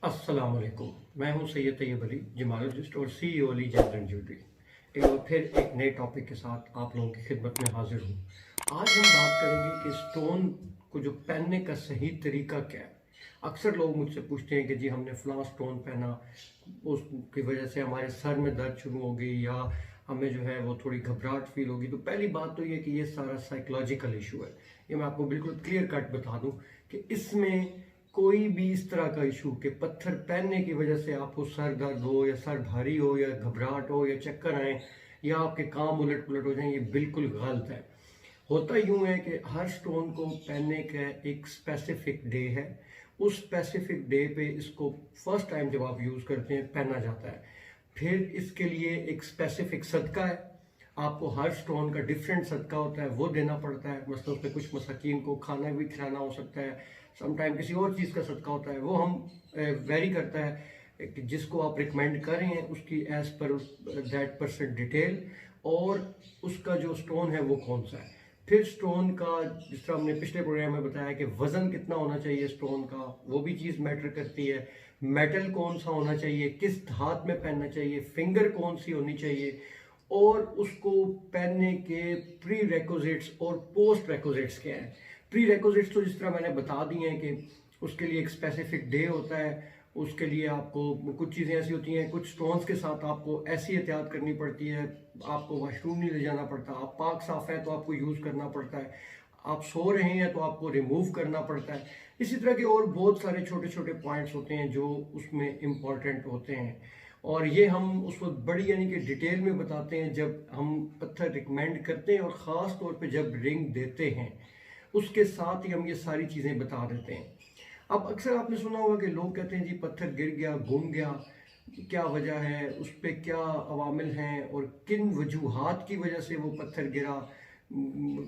अस्सलाम वालेकुम। मैं हूं सैयद तैयब अली, जिमालजिस्ट और सीईओ अली जेमरन ज्वेलरी। एक बार फिर एक नए टॉपिक के साथ आप लोगों की खिदमत में हाजिर हूं। आज हम बात करेंगे कि स्टोन को जो पहनने का सही तरीका क्या है। अक्सर लोग मुझसे पूछते हैं कि जी हमने फलां स्टोन पहना, उसकी वजह से हमारे सर में दर्द शुरू हो गई या हमें जो है वो थोड़ी घबराहट फील होगी। तो पहली बात तो ये कि ये सारा साइकोलॉजिकल इशू है। ये मैं आपको बिल्कुल क्लियर कट बता दूं कि इसमें कोई भी इस तरह का इशू कि पत्थर पहनने की वजह से आपको सर दर्द हो या सर भारी हो या घबराहट हो या चक्कर आए या आपके काम उलट पुलट हो जाए, ये बिल्कुल गलत है। होता यूं है कि हर स्टोन को पहनने का एक स्पेसिफिक डे है। उस स्पेसिफिक डे पे इसको फर्स्ट टाइम जब आप यूज करते हैं पहना जाता है। फिर इसके लिए एक स्पेसिफिक सदका है। आपको हर स्टोन का डिफरेंट सदका होता है, वो देना पड़ता है। मतलब उसमें कुछ मसाकीन को खाना भी खिलाना हो सकता है, समटाइम किसी और चीज़ का सदका होता है, वो हम वेरी करता है कि जिसको आप रिकमेंड कर रहे हैं उसकी as per that percent detail और उसका जो स्टोन है वो कौन सा है। फिर स्टोन का, जिस तरह हमने पिछले प्रोग्राम में बताया कि वजन कितना होना चाहिए स्टोन का, वो भी चीज़ मैटर करती है। मेटल कौन सा होना चाहिए, किस हाथ में पहनना चाहिए, फिंगर कौन सी होनी चाहिए, और उसको पहनने के प्री रेकोजिट्स और पोस्ट रेकोजिट्स क्या हैं। प्री रेकोजिट्स तो जिस तरह मैंने बता दिए हैं कि उसके लिए एक स्पेसिफिक डे होता है। उसके लिए आपको कुछ चीज़ें ऐसी होती हैं, कुछ स्टोन्स के साथ आपको ऐसी एहतियात करनी पड़ती है। आपको वॉशरूम नहीं ले जाना पड़ता, आप पाक साफ है तो आपको यूज़ करना पड़ता है, आप सो रहे हैं तो आपको रिमूव करना पड़ता है। इसी तरह के और बहुत सारे छोटे छोटे पॉइंट्स होते हैं जो उसमें इम्पॉर्टेंट होते हैं, और ये हम उस वक्त बड़ी यानी कि डिटेल में बताते हैं जब हम पत्थर रिकमेंड करते हैं, और ख़ास तौर पे जब रिंग देते हैं उसके साथ ही हम ये सारी चीज़ें बता देते हैं। अब अक्सर आपने सुना होगा कि लोग कहते हैं जी पत्थर गिर गया, गुम गया, क्या वजह है, उस पर क्या अवामिल हैं और किन वजूहात की वजह से वो पत्थर गिरा।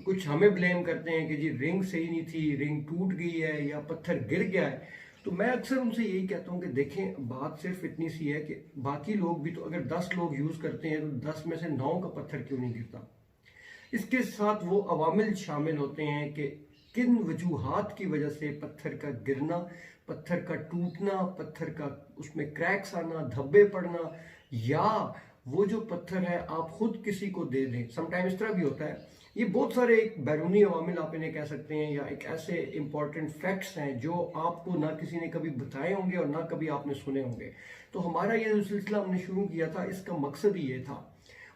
कुछ हमें ब्लेम करते हैं कि जी रिंग सही नहीं थी, रिंग टूट गई है या पत्थर गिर गया है। तो मैं अक्सर उनसे यही कहता हूँ कि देखें, बात सिर्फ इतनी सी है कि बाकी लोग भी तो अगर 10 लोग यूज़ करते हैं तो 10 में से 9 का पत्थर क्यों नहीं गिरता। इसके साथ वो अवामिल शामिल होते हैं कि किन वजूहात की वजह से पत्थर का गिरना, पत्थर का टूटना, पत्थर का उसमें क्रैक्स आना, धब्बे पड़ना, या वो जो पत्थर है आप खुद किसी को दे दें। समटाइम इस तरह भी होता है। ये बहुत सारे एक बैरूनी अवामिल आप इन्हें कह सकते हैं, या एक ऐसे इंपॉर्टेंट फैक्ट्स हैं जो आपको ना किसी ने कभी बताए होंगे और ना कभी आपने सुने होंगे। तो हमारा ये जो सिलसिला हमने शुरू किया था, इसका मकसद ही ये था।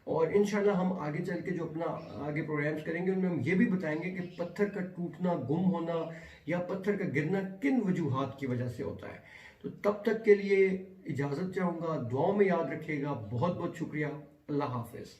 और इंशाल्लाह हम आगे चल के जो अपना आगे प्रोग्राम्स करेंगे उनमें हम ये भी बताएंगे कि पत्थर का टूटना, गुम होना या पत्थर का गिरना किन वजूहात की वजह से होता है। तो तब तक के लिए इजाज़त चाहूँगा, दुआओं में याद रखिएगा। बहुत बहुत शुक्रिया। अल्लाह हाफिज़।